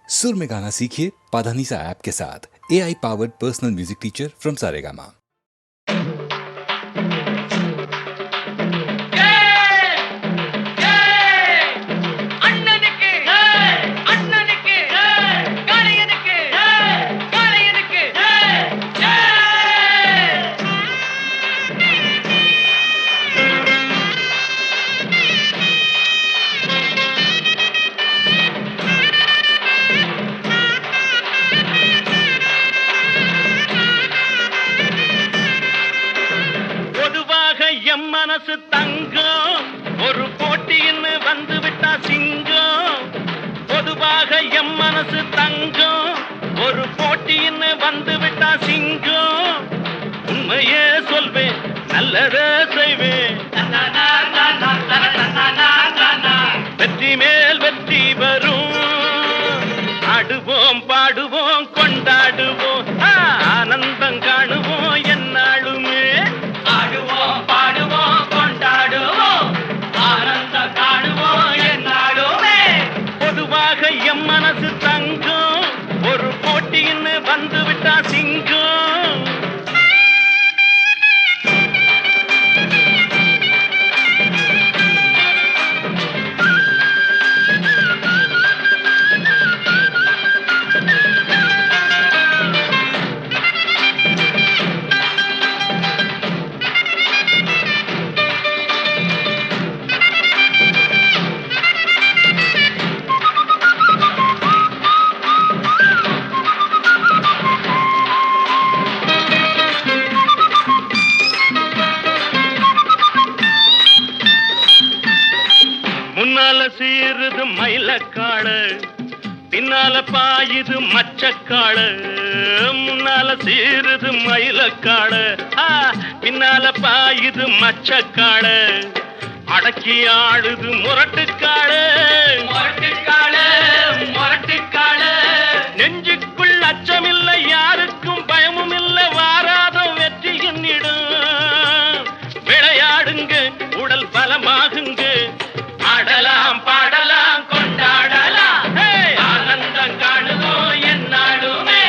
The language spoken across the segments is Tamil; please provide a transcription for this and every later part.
सुर में गाना सीखिए पाधानीसा ऐप के साथ। AI powered personal music teacher from Saregama. மனசு தங்கம் ஒரு போட்டின்னு வந்து விட்டா சிங்கம். பொதுவாக எம் மனசு தங்கம் ஒரு போட்டின்னு வந்து விட்டா சிங்கம். உண்மையே சொல்வேன் நல்லதே செய்வேன். வெற்றி மேல் வெற்றி வரும். ஆடுவோம் பாடுவோம் கொண்டாடுவோம் ஆனந்தம் காணுவோம் என்னாலுமே. ஆடுவோம் பாடுவோம் கொண்டாடுவோம் ஆனந்தம் காணுவோம் என்னாலுமே. பொதுவாக எம் மனசு தங்கம் ஒரு போட்டின்னு வந்து விட்டா சிங்கம். முன்னால சீருது மயிலக்காடு பின்னால பாயுது மச்சக்காடு. முன்னால சீருது மயிலக்காடு பின்னால பாயுது மச்சக்காடு. அடக்கி ஆடுது முரட்டுக்காடு முரட்டுக்காடு முரட்டுக்காடு. நெஞ்சுக்குள் அச்சமில்லை யாருக்கும் பயமும் இல்லை வாராத வெற்றி என்னிடும். விளையாடுங்க உடல் பலமாகுங்க. ஆடலாம் பாடலாம் கொண்டாடலாம் ஆனந்தம் காணுவோம் என்னாலுமே.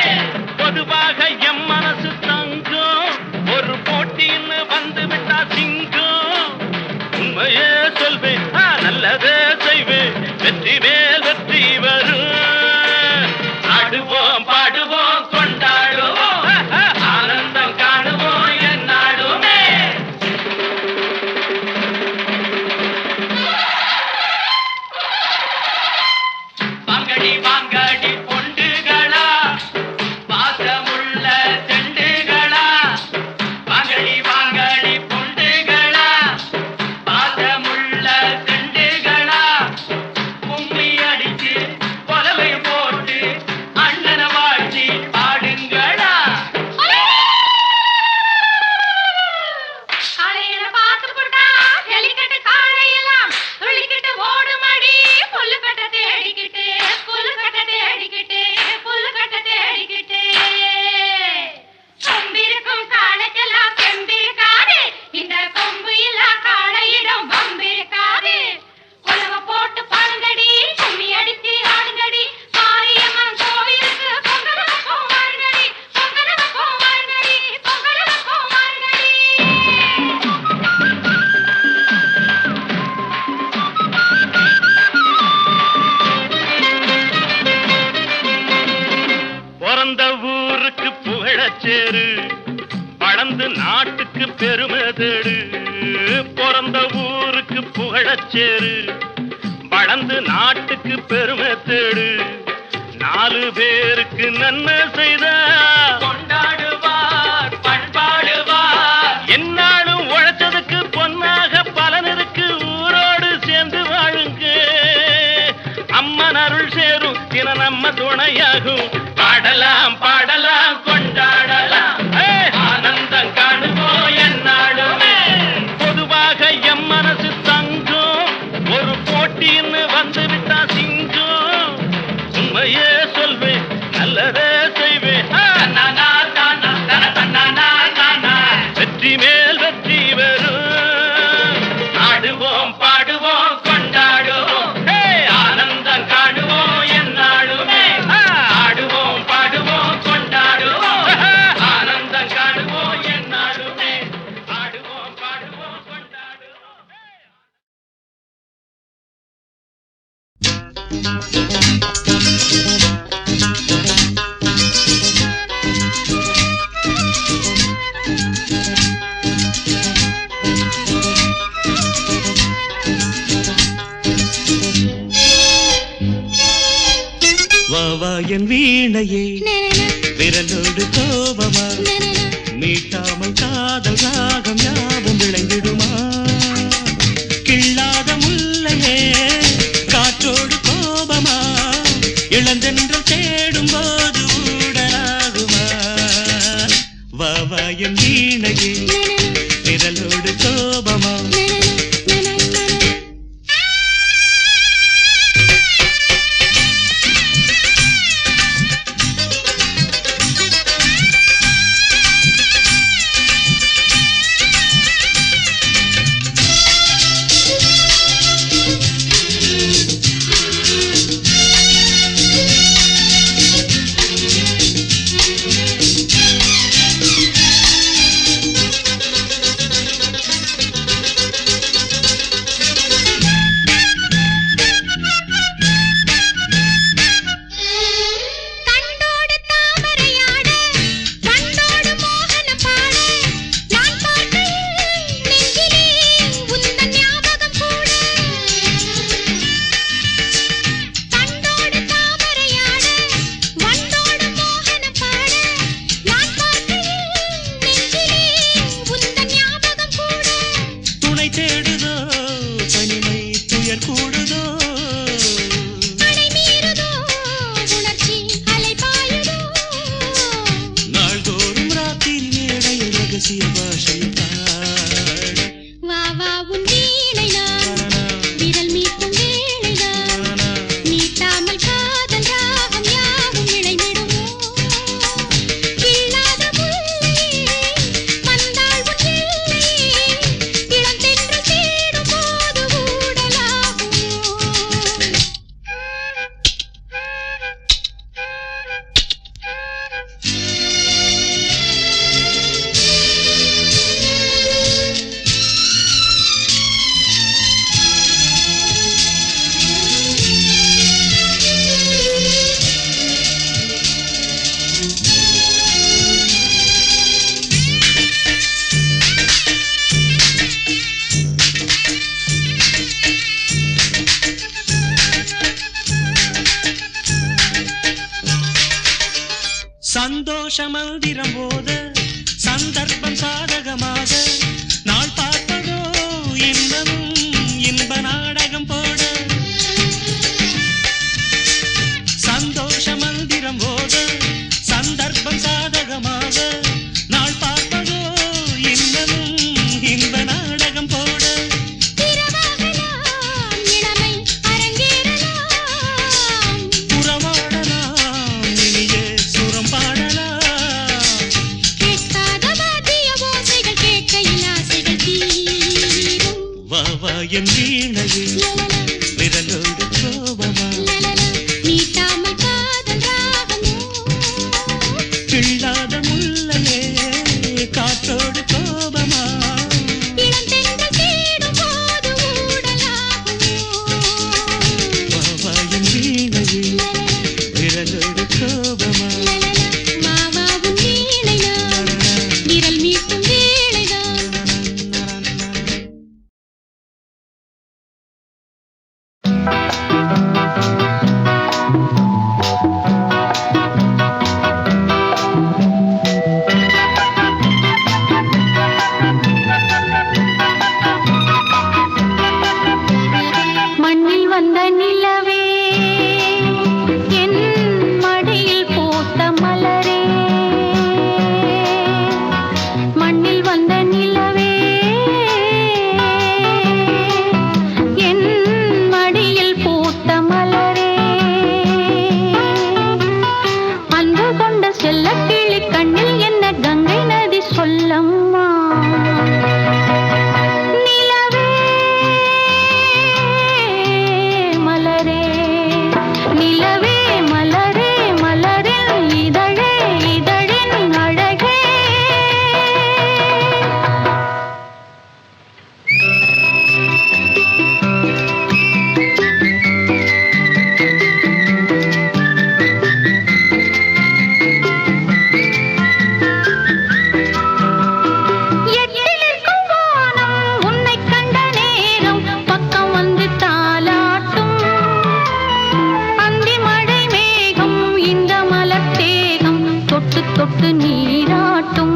பொதுவாக எம் மனசு தங்கம் ஒரு போட்டின்னு வந்து விட்டா சிங்கம். உண்மையே சொல்வேன் நல்லதே செய்வேன் வெற்றி மேல் வெற்றி வரும். ஆடுவோம் பாடுவோம் கொண்டாடுவோம் ஆனந்தம் காணுவோம் என்னாலுமே. வாங்கடி வாங்கடி பொண்டுகளா பாசமுள்ள செண்டுகளா. வாங்கடி வாங்கடி பொண்டுகளா பாசமுள்ள செண்டுகளா. கும்மி அடிச்சு கொலவை போட்டு அண்ணன வாழ்த்தி பாடுங்களா. காளையில பாத்து போட்டா ஜல்லிக்கட்டு காளையெல்லாம் துள்ளிக்கிட்டு ஓடுமடி. புல்லுக்கட்ட தேடிக்கிட்டு புல்லுக்கட்ட தேடிக்கிட்டு புல்லுக்கட்ட தேடிக்கிட்டு. கொம்பிருக்கும் காளைக்கெல்லாம் செம்பிருக்காது. இந்த கொம்பு இல்லா காளையிடம் வம்பிருக்காது. கொலவ போட்டு பாருங்கடி கும்மி அடிச்சு ஆடுங்கடி. மாரியம்மன் கோவிலுக்கு பொங்கலுக்கும் வாருங்கடி பொங்கலுக்கும் வாருங்கடி பொங்கலுக்கும் வாருங்கடி. பிறந்த ஊருக்கு புகழச்சேரு வளர்ந்து நாட்டுக்கு பெருமை தேடு. பிறந்த ஊருக்கு புகழச்சேரு வளர்ந்து நாட்டுக்கு பெருமை தேடு. 4 பேருக்கு நன்மை செய்த கொண்டாடுவார் பண்பாடுவார். என்னாலும் உழைச்சதுக்கு பொன்னாக பலன் இருக்கு. ஊரோடு சேர்ந்து வாழுங்க. அம்மன் அருள் சேரும் தின நம்ம துணையாகும். பாடலாம் பாடலாம் கொண்டாடலாம் ஆனந்தம் காணுவோம் என்னாலுமே. பொதுவாக எம் மனசு தங்கம் ஒரு போட்டின்னு வந்து விட்டா சிங்கம். உண்மையே சொல்வேன் நல்லதே செய்வேன் வெற்றி மேல் வெற்றி வரும். ஆடுவோம் பாடுவோம் கொண்டாடுவோம் ஆனந்தம் காணுவோம் என்னாலுமே. வா வா என் வீணையே விரலோடு கோபமா மீட்டாமல் காதல் ராகம் யாவும் விளைந்திடுமா கிள்ளாத முல்லையே காற்றோடு கோபமா இளந்தென்று தேடும் போது ஊடலாகுமா வா வா என் வீணையே விரலோடு கோபமா சந்தோஷ மந்திரம் போத சந்தர்ப்பம் சாதகமாக நாள் பார்ப்பதோ இன்பமும் இன்ப நாடகம் போட சந்தோஷ மந்திரம் போத சந்தர்ப்பம் சாதகமாக நாள் பார்ப்பதோ இன்பமும் இன்ப நாடகம் போட என் வீணையே விரலோடு கோபமா மீட்டாமல் காதல் ராகமோ கிள்ளாத முல்லையே காற்றோடு கோபமா இளந்தென்று தேடும் போது ஊடலாகுமோ வா என் வீணையே விரலோடு கோபமா மாவாவும் வீணைதான் விரல் மீட்டும் வேளைதான் மண்ணில் வந்த நிலவே என் தொட்டு நீராட்டும்.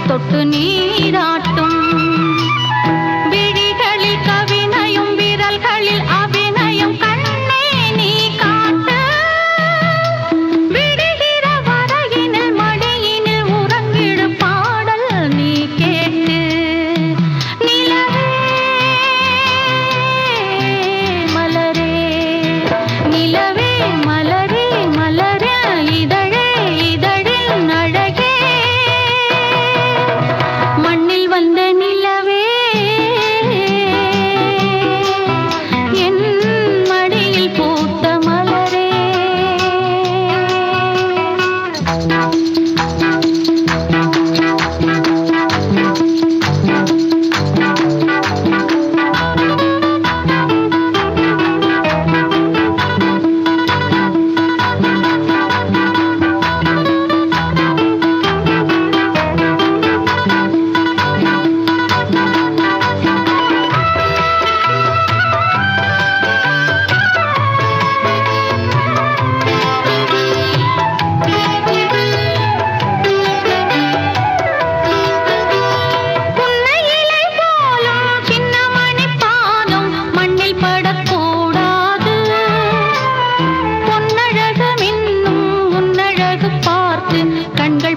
தொட்டு நீராட்டும். விழிகளில் கவினயம் விரல்களில் அபிநயம் கண்ணே நீ காட்டு. விடுகிற வரையினில் மடியினில் உறங்கிடு பாடல் நீ கேட்டு. நிலவே மலரே நிலவே மலரே மலரே இதழே இதழில் அழகே மண்ணில் வந்த நிலவே என் மடியில் பூத்த மலரே.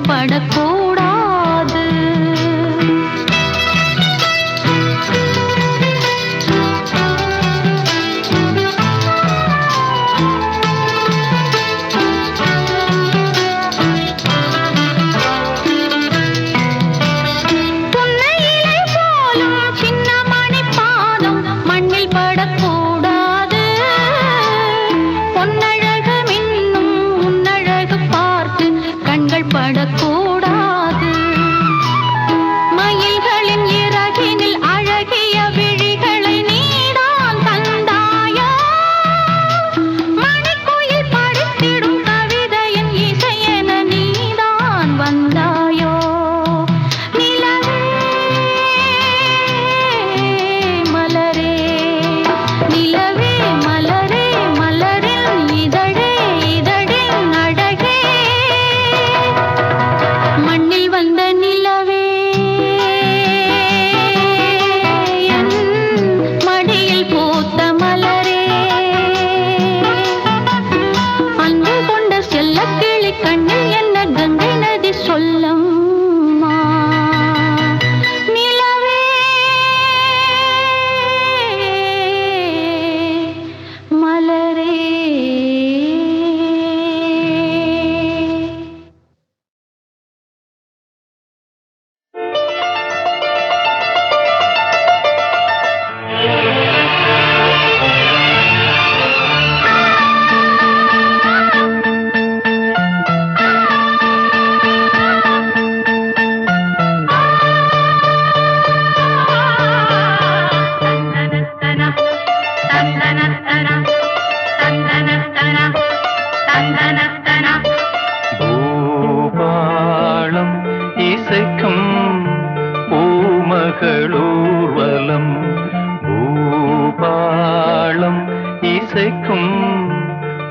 படக்கூடாது. புன்னையிலை போலும் சின்ன மணி பாதம் மண்ணில் படக்கூடாது. பொன்னழகு மின்னும் உன்னழகு பார்த்து கண்கள் படக்கூடாது. மயில்களின் இறகினில் அழகிய விழிகளை நீதான் தந்தாயோ. மணிக்குயில் படித்திடும் கவிதையின் இசையென நீதான் வந்தாயோ. நிலவே மலரே நிலவே மலரே மலரில் இதழே இதழில் அழகே மண்ணில் வந்த நிலவே என் மடியில் பூத்த மலரே. அன்பு கொண்ட செல்லக்கிளி கண்ணில் என்ன கங்கை நதி சொல்லம்மா. நிலவே மலரே பூபாளம் இசைக்கும் பூமகளூர்வலம். பூபாளம் இசைக்கும்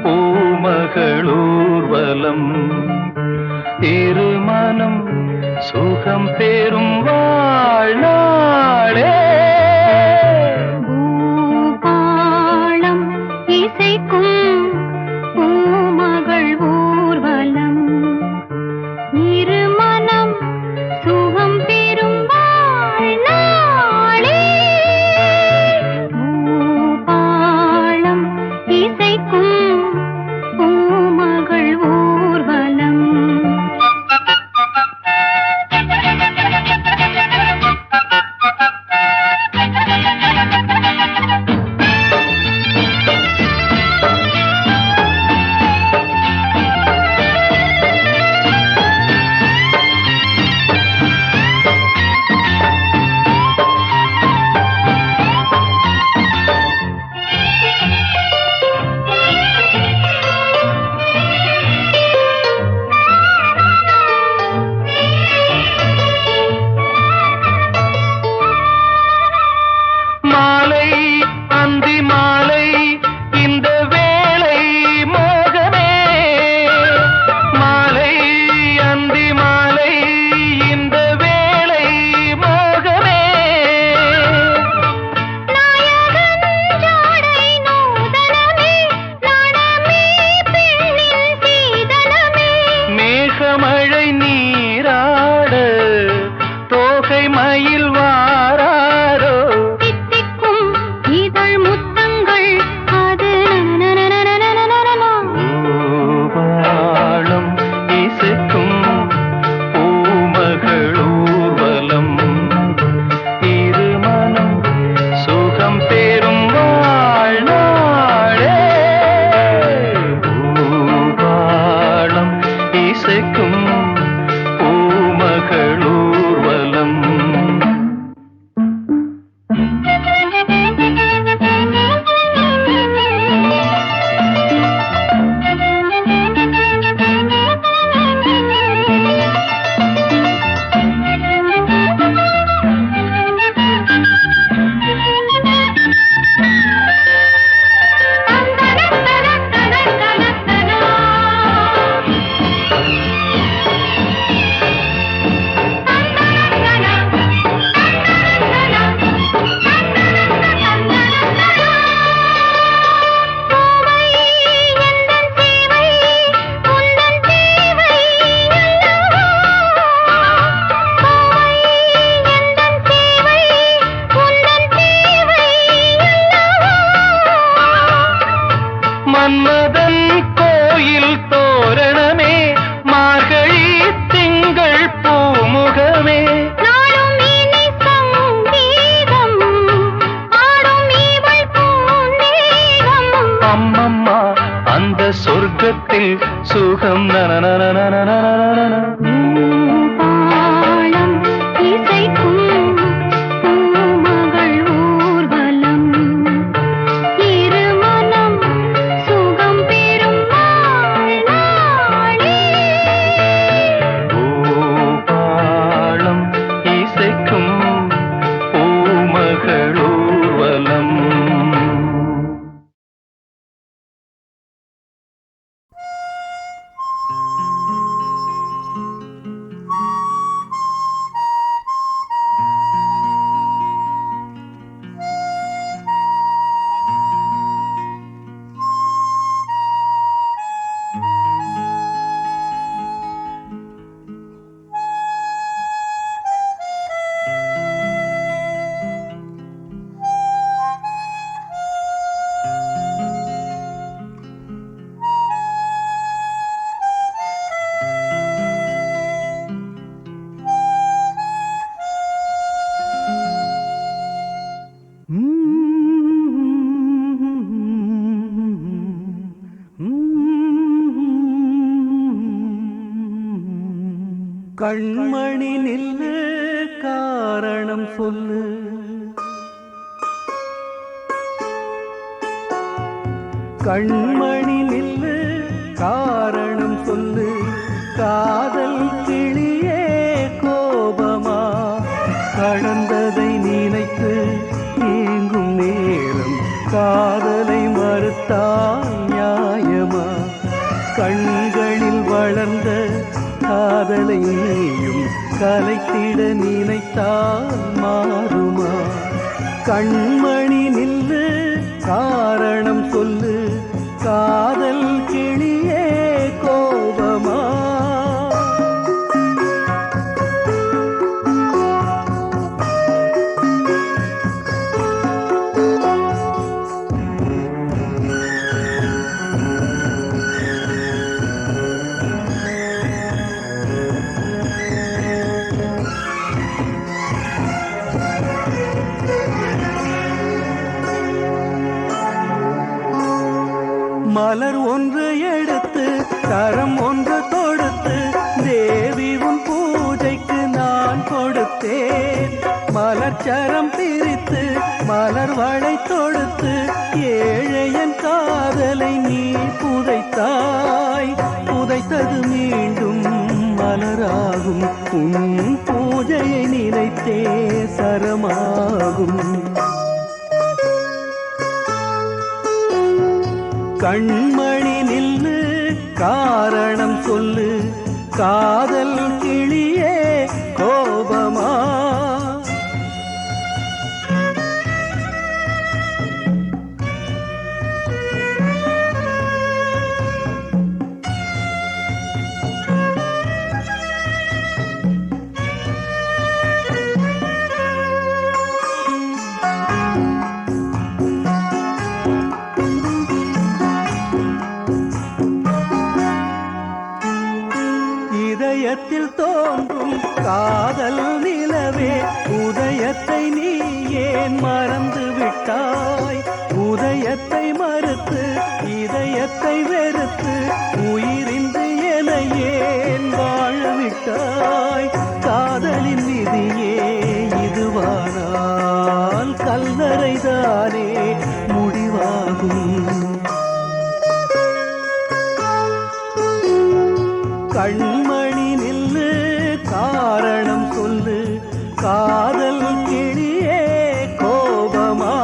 பூமகளூர்வலம். திருமணம் சுகம் பெறும் வாழ்நாளே. பூபாளம் இசைக்கும் பூமகள் ஊர்வலம். இருமனம் சுகம் பெறும் வாழ்நாளே. பூபாளம் இசைக்கும் பூமகள் ஊர்வலம். கண்மணி நில்லு காரணம் சொல்லு கண்மணி நில்லு காரணம் சொல்லு காதல் கிளியே கோபமா கடந்ததை நினைத்து ஏங்கும் நேரம் காதலை மறுத்தால் நியாயமா கண்களில் வளர்ந்த காதலை நீயும் கலைத்திட நினைத்தால் மாறுமா கண்மணி நில்லு காரணம் சொல்லு காதல் கிளியே கோபமா மலர் ஒன்று எடுத்து கரம் ஒன்று தொடுத்து தேவி உன் பூஜைக்கு நான் கொடுத்தேன் மலர்ச்சரம் பிரித்து மலர் வளை தொடுத்து ஏழையன் காதலை நீ புதைத்தாய் புதைத்தது மீண்டும் மலராகும் உன் பூஜையை நினைத்தே சரமாகும் கண்மணி நில்லு காரணம் சொல்லு காதல் கிளியே கோபமா இதயத்தில் தோன்றும் காதல் நிலவே உதயத்தை நீ ஏன் மறந்து விட்டாய் உதயத்தை மறுத்து இதயத்தை வெறுத்து உயிரின்றி என ஏன் வாழ விட்டாய் காதலின் விதியே இதுவானால் கல்லறைதானே முடிவாகும் கண்மணி நில்லு காரணம் சொல்லு காதல் கிளியே கோபமா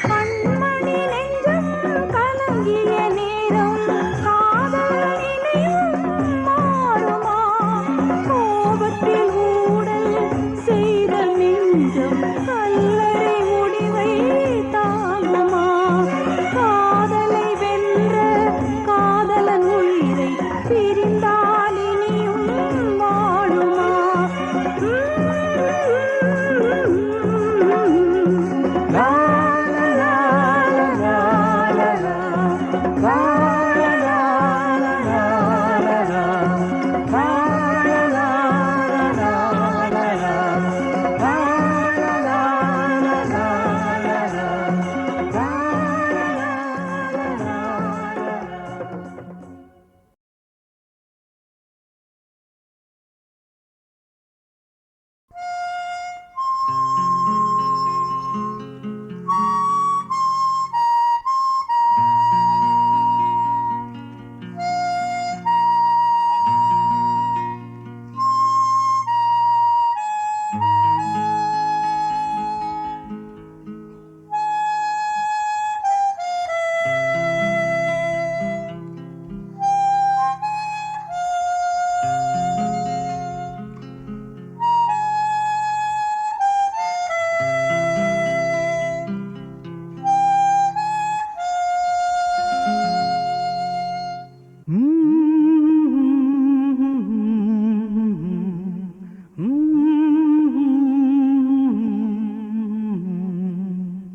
கண்மணி நெஞ்சம் கலங்கிய நேரம் காதல் நிலையும் மாறுமா கோபத்தில் ஊடல் செய்த நெஞ்சம் கல்லறை முடிவை தாங்குமா காதலை வென்ற காதலன் உயிரை பிரிந்தால் இனியும் வாழுமா லா லா லா லா லா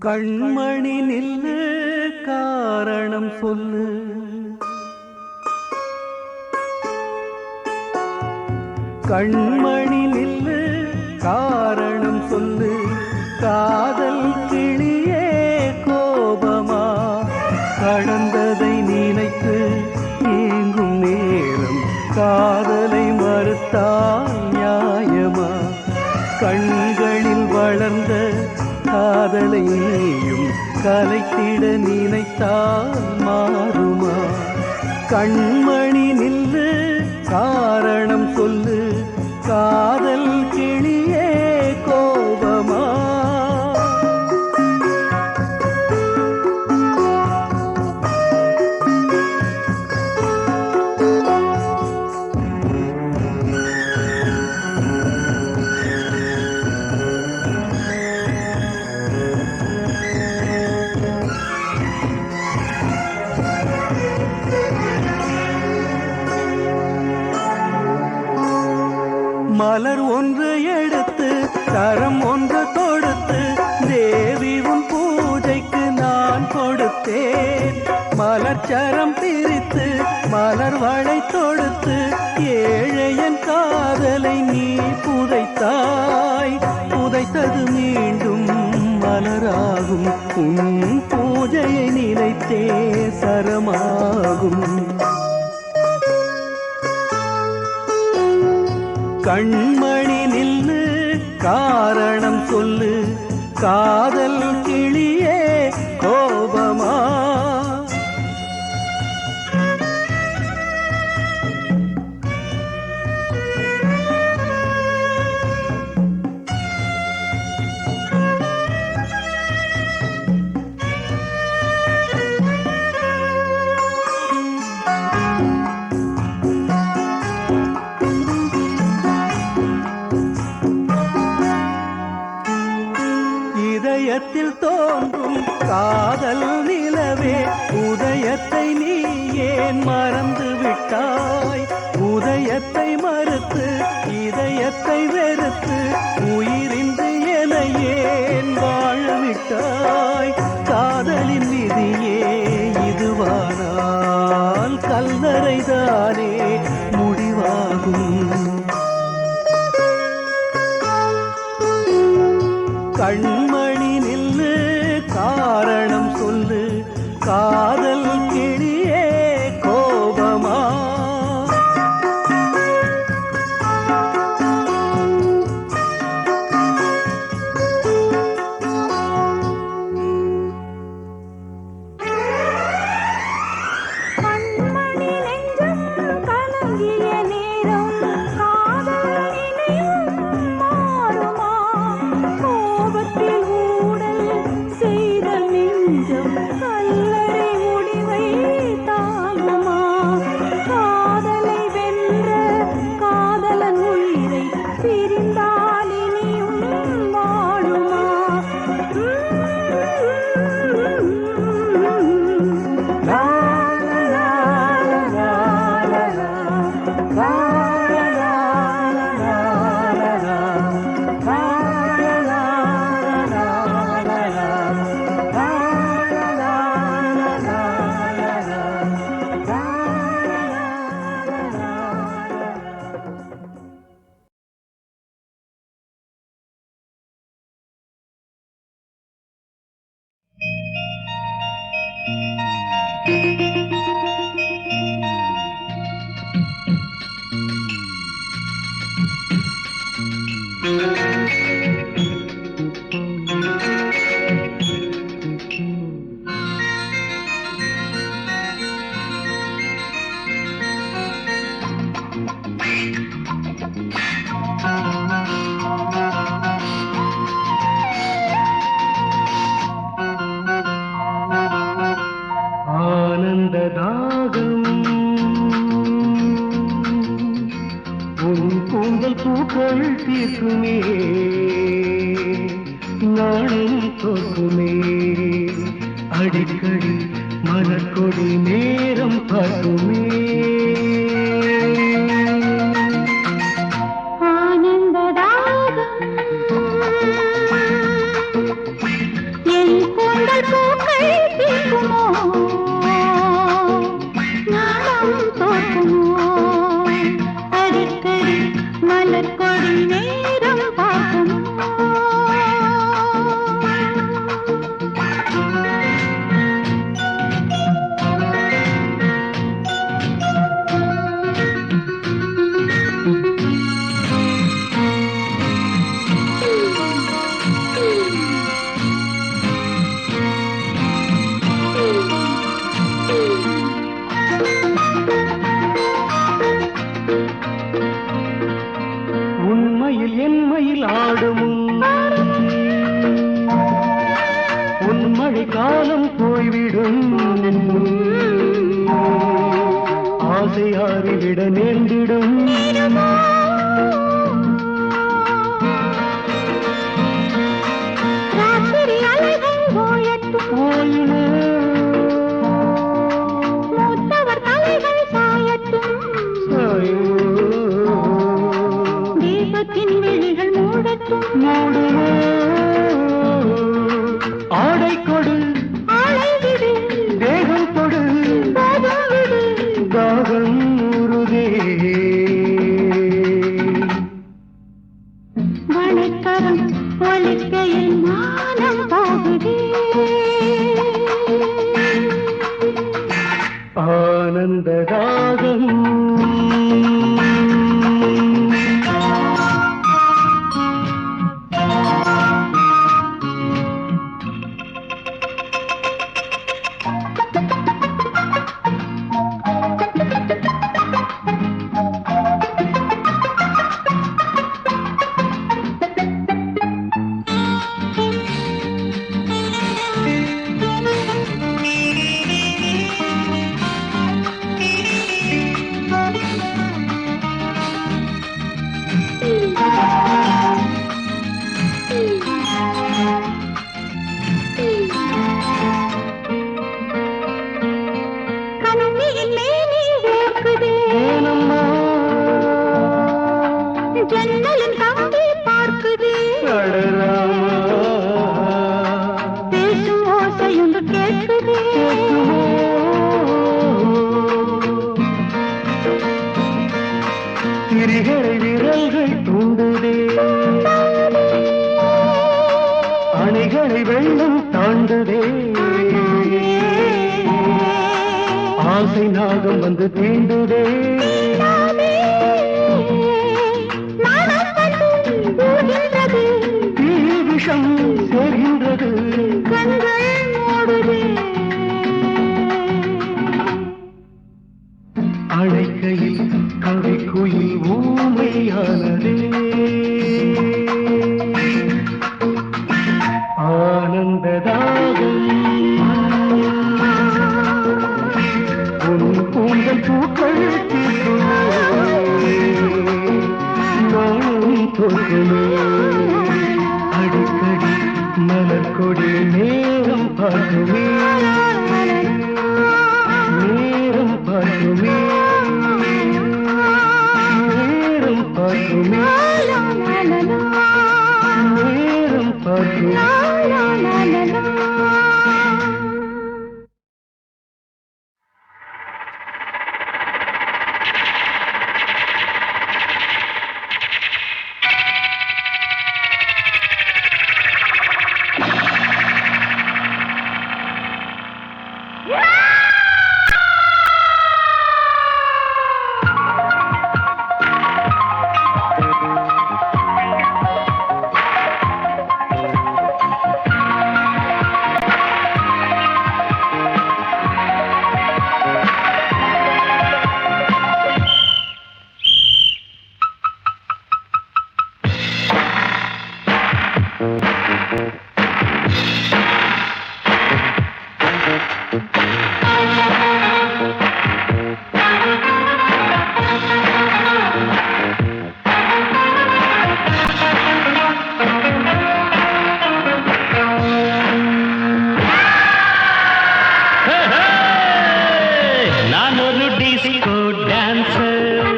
கண்மணி நில்லு காரணம் சொல்லு கண்மணி நில்லு காரணம் கண்களில் வளர்ந்த காதலை நீயும் கலைத்திட நினைத்தால் மாறுமா? கண்மணி நில்லு, காரணம் சொல்லு, காதல் கிளியே கோபமா? மலர் ஒன்று எடுத்து கரம் ஒன்று கொடுத்து தேவி உன் பூஜைக்கு நான் கொடுத்தேன். மலர்ச்சரம் பிரித்து மலர் வளை தொடுத்து ஏழையன் காதலை நீ புதைத்தாய். புதைத்தது மீண்டும் மலராகும், உன் பூஜையை நினைத்தே சரமாகும். கண்மணி நில்லு, காரணம் சொல்லு, காதல் கிளியே கோபமா? இதயத்தில் தோன்றும் காதல் நிலவே, உதயத்தை நீ ஏன் மறந்து விட்டாய்? உதயத்தை மறுத்து இதயத்தை வெறுத்து உயிரின்றி என ஏன் வாழ விட்டாய்? காதலின் விதியே இதுவானால் கல்லறைதானே முடிவாகும். கண்மணி நில்லு, காரணம் சொல்லு, காதல் கிளியே கோபமா? கண்மணி நெஞ்சம் கலங்கிய நேரம் காதல் நினைவும் மாறுமா? கோபத்தில் மார்கழி காலம் போய்விடும் ஆசை ஆறிவிட நேர்ந்திடும் ராத்திரி அலைகள் ஓயட்டும் போயினே மூத்தவர் தலைகள் சாயட்டும் தீபத்தின் விழிகள் மூடட்டும் மூடுமே ஆடை கொடு ஆளை விடு தேகம் கொடு போதும் விடு தாகம் உருதே மணிக்கரம் ஒலிக்கையில் மானம் போகுதே ஆனந்த ராகம் கண்ணியின் மேனி வேர்க்குதே ஏனம்மா ஜன்னலின் கம்பி பார்க்குதே அடராமா பேசும் ஓசையுண்டு கேட்குதே திரிகளை விரல்கள் தூண்டுதே அணைகளை வெள்ளம் தாண்டுதே ஆசை நாகம் வந்து தீண்டுதே நாணம் வந்து ஊகின்றது தீ விஷம் சேர்கின்றது கண்கள் மூடுதே அழைக்கையில் கவிக்குயில் ஊமையானதே ஆனந்ததாகம் உன் கூந்தல் பூக்கள் நானும் தோற்றுமே அடிக்கடி மலர்கொடி நேரம் பார்க்குமே நேரம் பார்க்குமே நேரம் பார்க்குமே நேரம் பார்க்குமே நான் ஒரு டிஸ்கோ டான்சர்,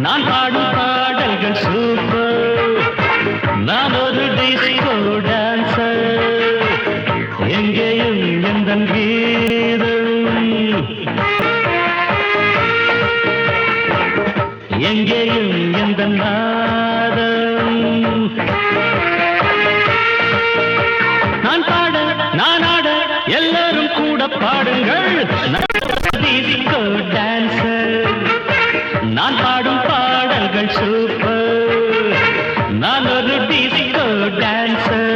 நான் பாடும் பாடல்கள் சூப்பர். நான் ஒரு டிஸ்கோ டான்சர், எங்கேயும் எந்தன் கீதம், எங்கேயும் எந்தன் நாதம். நான் பாட நான் ஆட எல்லாரும் கூட பாடுங்கள். டிஸ்கோ டான்சர், நான் பாடும் பாடல்கள் சூப்பர். நான் ஒரு டிஸ்கோ டான்சர்.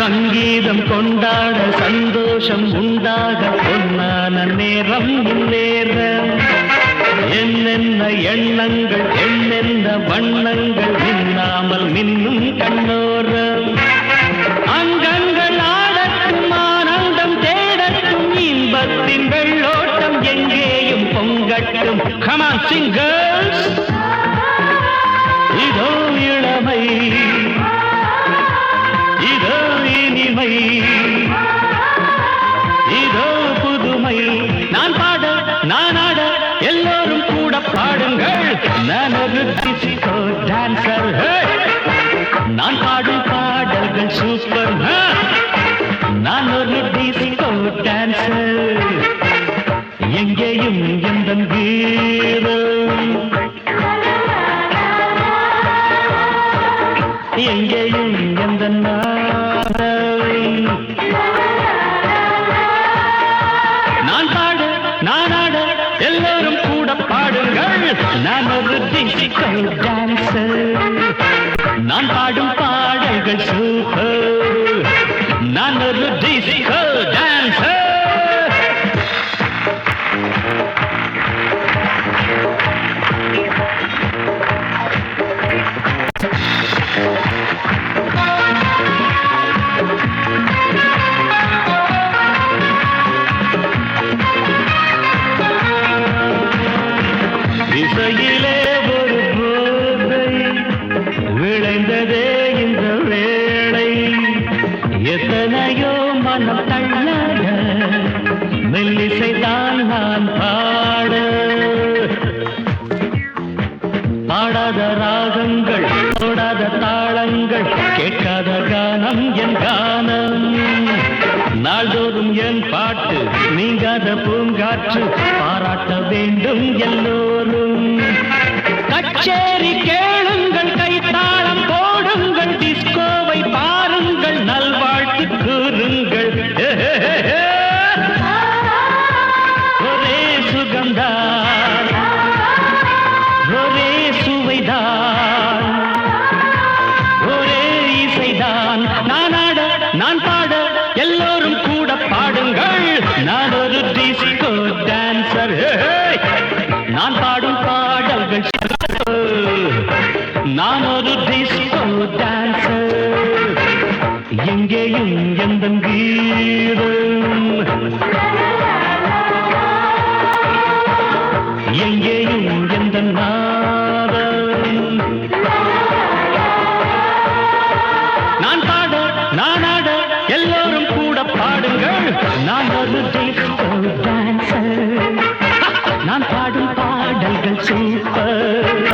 சங்கீதம் கொண்டாட சந்தோஷம் உண்டாக பொன்னான நேரம் இந்நேரம் என்னென்ன எண்ணங்கள் என்னென்ன வண்ணங்கள் மின்னாமல் மின்னும் கண்ணோரம் அங்கங்கள் ஆடட்டும் ஆனந்தம் தேடட்டும் இன்பத்தின் வெள்ளோட்டம் எங்கேயும் பொங்கட்டும். Come on, sing girls. இதோ இளமை இதோ இனிமை இதோ புதுமை நான் பாட நான் ஆட எல்லோரும் கூட பாடுங்கள். நான் ஒரு டிஸ்கோ டான்சர். நான் பாடும் பாடல்கள் சூப்பர். நான் ஒரு டிஸ்கோ டான்சர். எங்கேயும் எந்த கீதம் எங்கேயும் எந்த நாதம். நான் பாட நான் ஆட எல்லோரும் கூட பாடுங்கள். நான் ஒரு டிஸ்கோ டான்சர். நான் பாடும் பாடல்கள் சூப்பர். நான் ஒரு டிஸ்கோ டான்சர். இசையிலே ஒரு போதை விளைந்ததே இந்த வேளை. எத்தனையோ மனம் தள்ளாட மெல்லிசைதான் நான் பாட. பாடாத ராகங்கள் தொடாத தாளங்கள் கேட்காத கானம் என் கானம். நாள்தோறும் என் பாட்டு நீங்காத பூங்காற்று பாராட்ட வேண்டும் எல்லோரும். கச்சேரி கேளுங்கள் கைத்தாளம் போடுங்கள் டிஸ்கோவை பாருங்கள் நல்வாழ்த்து கூறுங்கள். ஒரே சுகம்தான் ஒரே சுவைதான் ஒரே இசைதான். நான் ஆட நான் பாட எல்லோரும் கூட பாடுங்கள். நான் ஒரு டிஸ்கோ டான்சர். நான் பாடும் பாடல்கள் நான் ஒரு டிஸ்கோ டான்சர். எங்கேயும் எந்த கீதம் எங்கேயும் எந்த நாதம். நான் பாட நான் ஆட எல்லோரும் கூட பாடுங்கள். நான் ஒரு டிஸ்கோ டான்சர். நான் பாடும் பாடல்கள் சூப்பர்.